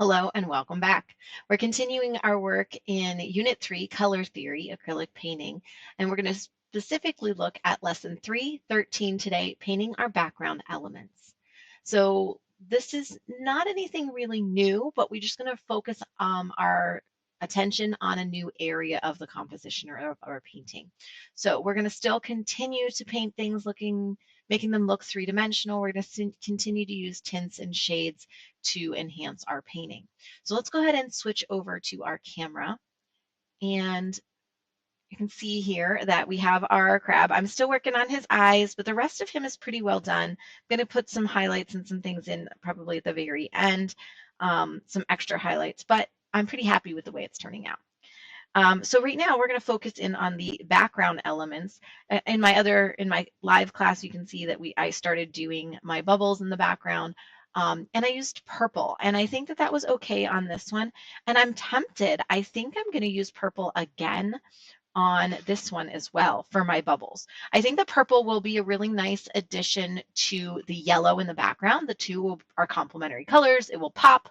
Hello and welcome back. We're continuing our work in Unit 3, Color Theory, Acrylic Painting, and we're going to specifically look at Lesson 3.13 today, Painting Our Background Elements. So this is not anything really new, but we're just going to focus our attention on a new area of the composition or of our painting. So we're going to still continue to paint things making them look three-dimensional. We're going to continue to use tints and shades to enhance our painting. So let's go ahead and switch over to our camera. And you can see here that we have our crab. I'm still working on his eyes, but the rest of him is pretty well done. I'm going to put some highlights and some things in probably at the very end, some extra highlights, but I'm pretty happy with the way it's turning out. So right now we're going to focus in on the background elements. In my live class, you can see that I started doing my bubbles in the background, and I used purple, and I think that was okay on this one. And I'm tempted. I think I'm going to use purple again on this one as well for my bubbles. I think the purple will be a really nice addition to the yellow in the background. The two are complementary colors. It will pop.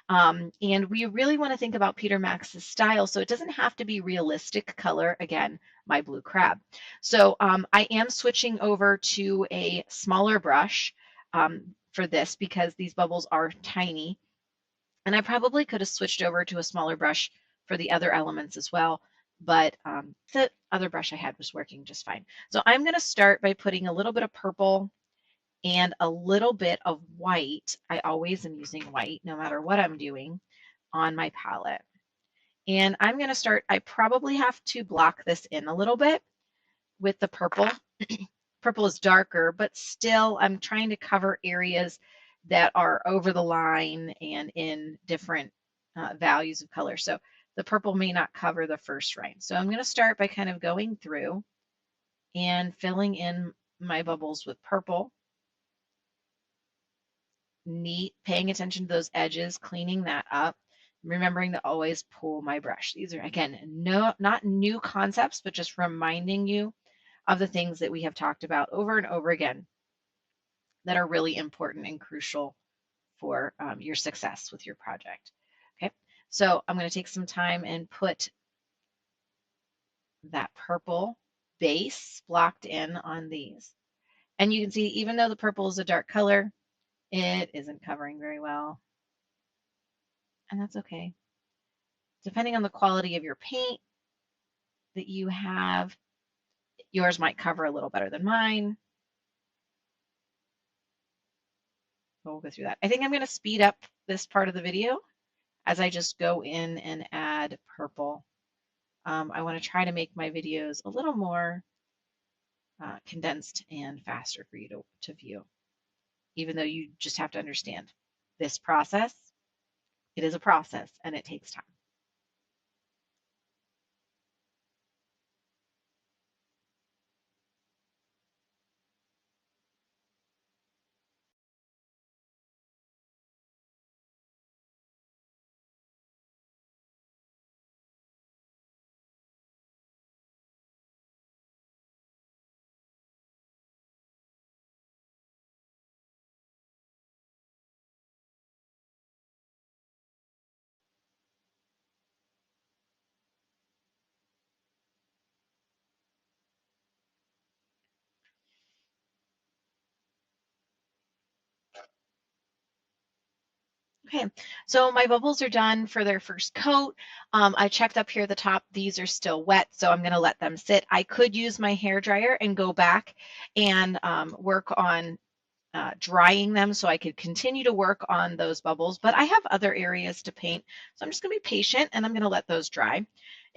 And we really want to think about Peter Max's style, so it doesn't have to be realistic color. Again, my blue crab. So I am switching over to a smaller brush for this because these bubbles are tiny. And I probably could have switched over to a smaller brush for the other elements as well, but the other brush I had was working just fine. So I'm going to start by putting a little bit of purple and a little bit of white. I always am using white no matter what I'm doing on my palette. And I'm going to start, I probably have to block this in a little bit with the purple. Purple is darker, but still I'm trying to cover areas that are over the line and in different values of color. So the purple may not cover the first line. So I'm going to start by kind of going through and filling in my bubbles with purple. Neat, paying attention to those edges, cleaning that up, remembering to always pull my brush. These are, again, not new concepts, but just reminding you of the things that we have talked about over and over again that are really important and crucial for your success with your project. Okay, so I'm going to take some time and put that purple base blocked in on these. And you can see, even though the purple is a dark color, it isn't covering very well. And that's okay. Depending on the quality of your paint that you have, yours might cover a little better than mine. But we'll go through that. I think I'm going to speed up this part of the video as I just go in and add purple. I want to try to make my videos a little more condensed and faster for you to view, even though you just have to understand this process. It is a process and it takes time. Okay, so my bubbles are done for their first coat. I checked up here at the top, these are still wet, so I'm gonna let them sit. I could use my hair dryer and go back and work on drying them so I could continue to work on those bubbles, but I have other areas to paint. So I'm just gonna be patient and I'm gonna let those dry.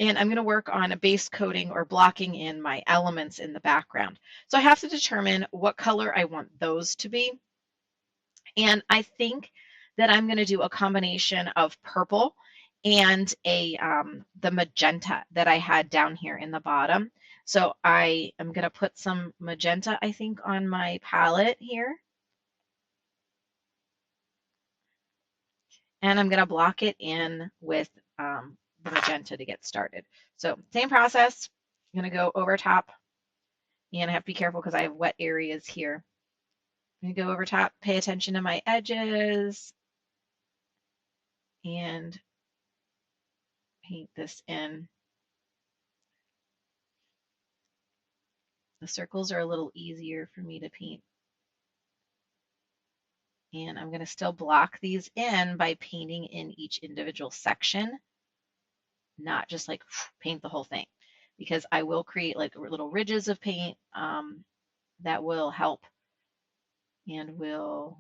And I'm gonna work on a base coating or blocking in my elements in the background. So I have to determine what color I want those to be. And I think that I'm going to do a combination of purple and the magenta that I had down here in the bottom. So I am going to put some magenta, I think, on my palette here. And I'm going to block it in with the magenta to get started. So same process. I'm going to go over top. And I have to be careful because I have wet areas here. I'm going to go over top, pay attention to my edges. and paint this in. The circles are a little easier for me to paint. And I'm going to still block these in by painting in each individual section, not just like paint the whole thing, because I will create like little ridges of paint that will help and will,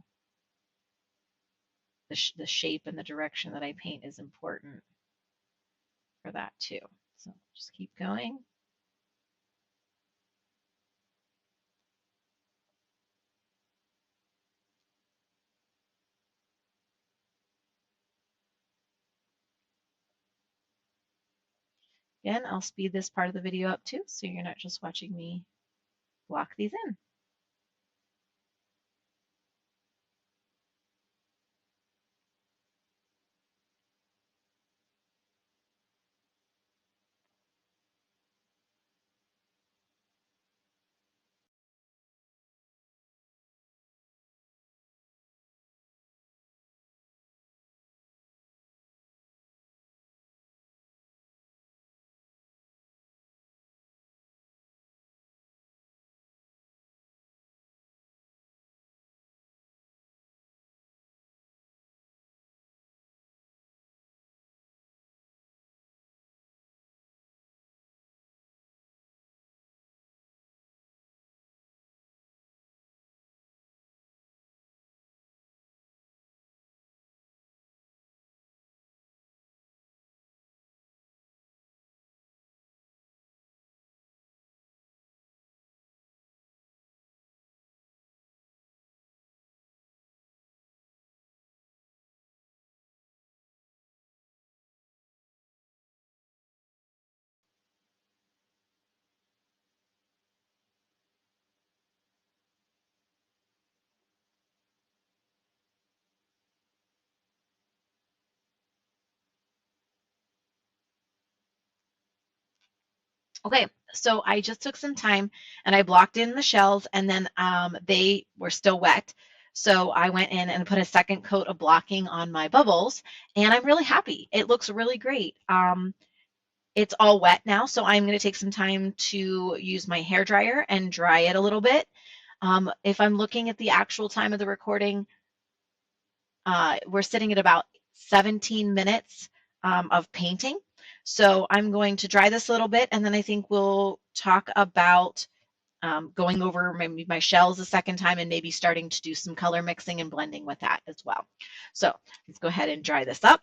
the shape and the direction that I paint is important for that too. So just keep going. Again, I'll speed this part of the video up too, so you're not just watching me block these in. Okay, so I just took some time and I blocked in the shells, and then they were still wet. So I went in and put a second coat of blocking on my bubbles, and I'm really happy. It looks really great. It's all wet now, so I'm going to take some time to use my hair dryer and dry it a little bit. If I'm looking at the actual time of the recording, we're sitting at about 17 minutes of painting. So I'm going to dry this a little bit, and then I think we'll talk about going over maybe my shells a second time and maybe starting to do some color mixing and blending with that as well. So let's go ahead and dry this up.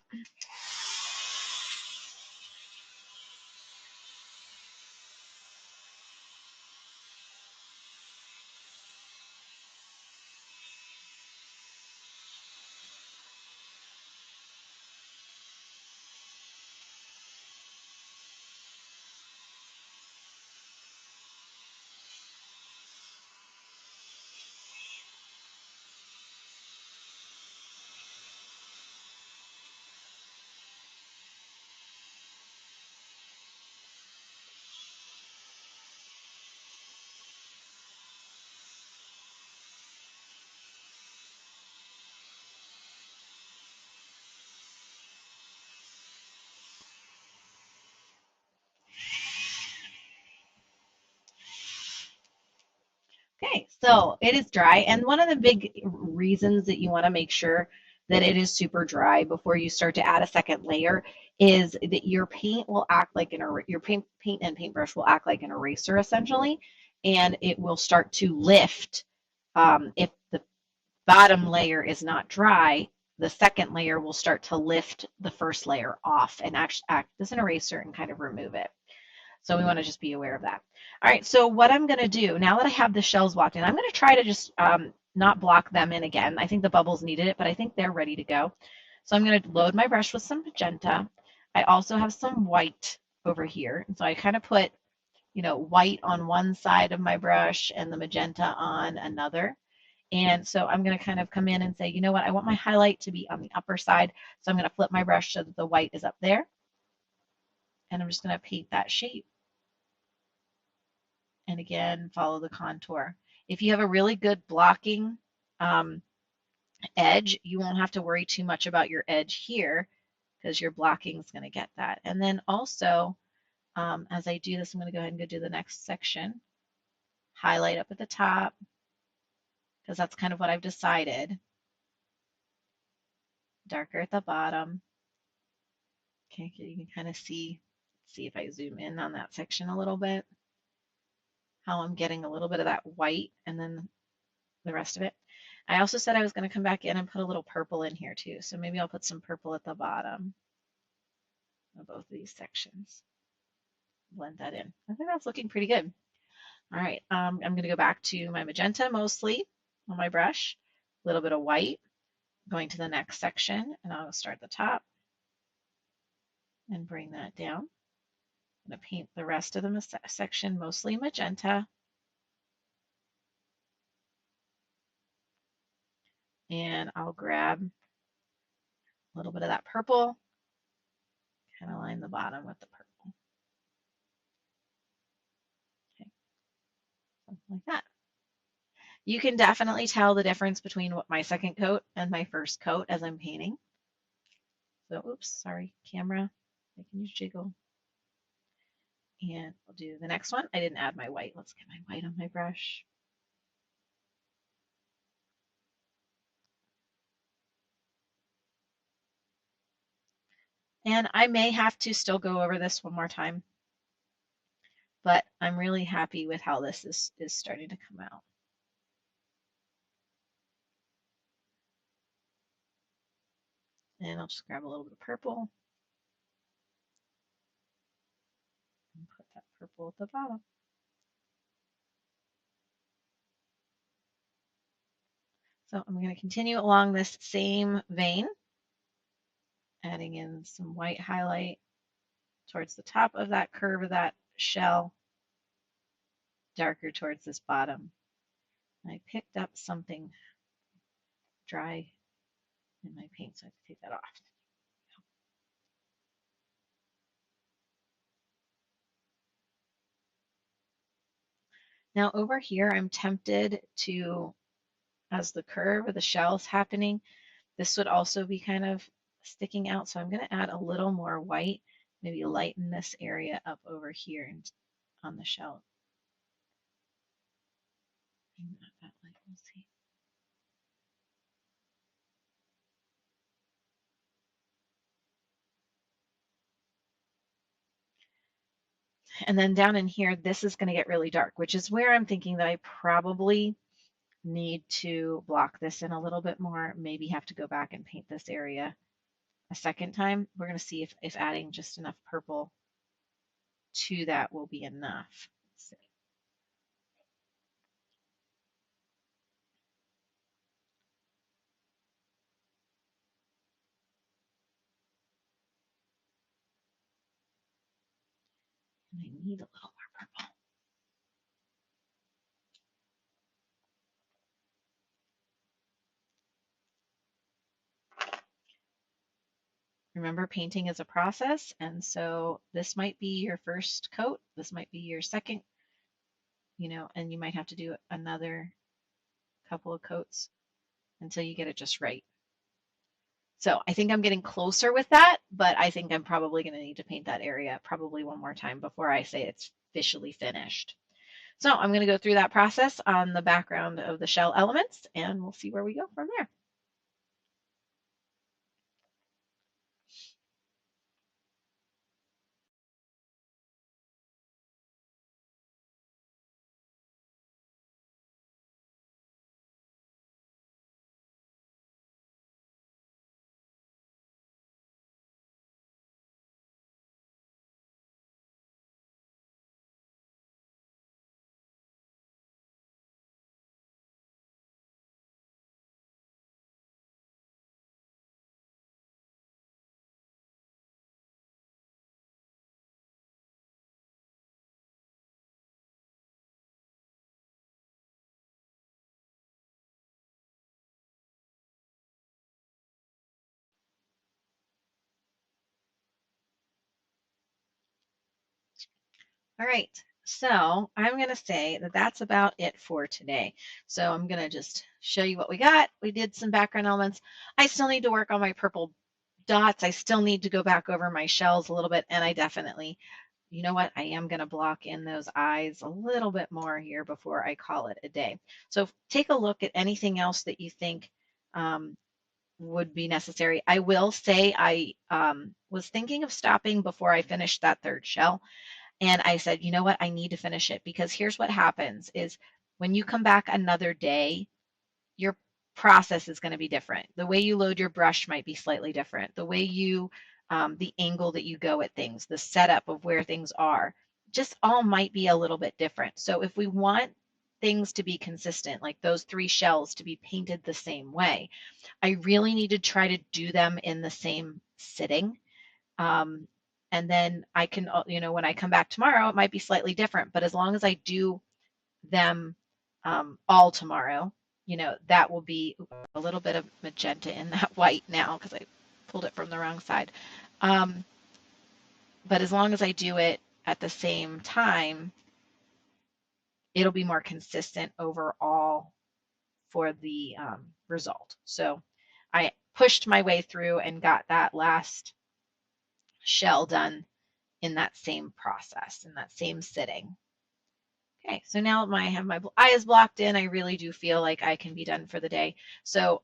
Okay, so it is dry, and one of the big reasons that you want to make sure that it is super dry before you start to add a second layer is that your paint will act like your paint and paintbrush will act like an eraser essentially, and it will start to lift. If the bottom layer is not dry, the second layer will start to lift the first layer off and actually act as an eraser and kind of remove it. So we want to just be aware of that. All right, so what I'm going to do, now that I have the shells blocked in, I'm going to try to just not block them in again. I think the bubbles needed it, but I think they're ready to go. So I'm going to load my brush with some magenta. I also have some white over here. And so I kind of put, white on one side of my brush and the magenta on another. And so I'm going to kind of come in and say, you know what, I want my highlight to be on the upper side. So I'm going to flip my brush so that the white is up there. And I'm just going to paint that shape. And again, follow the contour. If you have a really good blocking edge, you won't have to worry too much about your edge here because your blocking is going to get that. And then also, as I do this, I'm going to go ahead and go do the next section. Highlight up at the top, because that's kind of what I've decided. Darker at the bottom. Okay, you can kind of see if I zoom in on that section a little bit, how I'm getting a little bit of that white and then the rest of it. I also said I was going to come back in and put a little purple in here too. So maybe I'll put some purple at the bottom of both of these sections. Blend that in. I think that's looking pretty good. All right, I'm going to go back to my magenta mostly on my brush, a little bit of white, going to the next section, and I'll start at the top and bring that down. I'm going to paint the rest of the section mostly magenta. And I'll grab a little bit of that purple, kind of line the bottom with the purple. Okay, something like that. You can definitely tell the difference between what my second coat and my first coat as I'm painting. So, oops, sorry, camera, making you jiggle. And we'll do the next one. I didn't add my white. Let's get my white on my brush. And I may have to still go over this one more time, but I'm really happy with how this is starting to come out. And I'll just grab a little bit of purple and put that purple at the bottom. So I'm going to continue along this same vein, adding in some white highlight towards the top of that curve of that shell, darker towards this bottom. I picked up something dry in my paint, so I have to take that off. Now over here, I'm tempted to, as the curve of the shell is happening, this would also be kind of sticking out. So I'm going to add a little more white, maybe lighten this area up over here on the shell. Not that light, we'll see. And then down in here, this is going to get really dark, which is where I'm thinking that I probably need to block this in a little bit more, maybe have to go back and paint this area a second time. We're going to see if adding just enough purple to that will be enough. Let's see. And I need a little more purple. Remember, painting is a process, and so this might be your first coat, this might be your second, and you might have to do another couple of coats until you get it just right. So I think I'm getting closer with that, but I think I'm probably going to need to paint that area probably one more time before I say it's officially finished. So I'm going to go through that process on the background of the shell elements, and we'll see where we go from there. All right, so I'm going to say that that's about it for today. So I'm going to just show you what we got. We did some background elements. I still need to work on my purple dots. I still need to go back over my shells a little bit, and I definitely, you know what, I am going to block in those eyes a little bit more here before I call it a day. So take a look at anything else that you think um, would be necessary. I will say I was thinking of stopping before I finished that third shell. And I said, you know what, I need to finish it, because here's what happens is when you come back another day, your process is going to be different. The way you load your brush might be slightly different. The way you, the angle that you go at things, the setup of where things are, just all might be a little bit different. So if we want things to be consistent, like those three shells to be painted the same way, I really need to try to do them in the same sitting. Um, and then I can, when I come back tomorrow, it might be slightly different, but as long as I do them all tomorrow, that will be a little bit of magenta in that white now because I pulled it from the wrong side. Um, but as long as I do it at the same time, it'll be more consistent overall for the result. So I pushed my way through and got that last shell done in that same process, in that same sitting. Okay, so now I have my eyes blocked in, I really do feel like I can be done for the day. So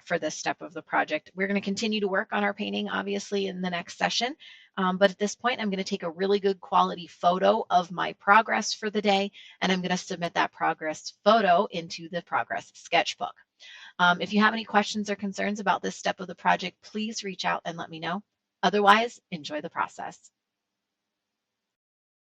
for this step of the project, we're going to continue to work on our painting, obviously, in the next session. But at this point, I'm going to take a really good quality photo of my progress for the day, and I'm going to submit that progress photo into the progress sketchbook. If you have any questions or concerns about this step of the project, please reach out and let me know. Otherwise, enjoy the process.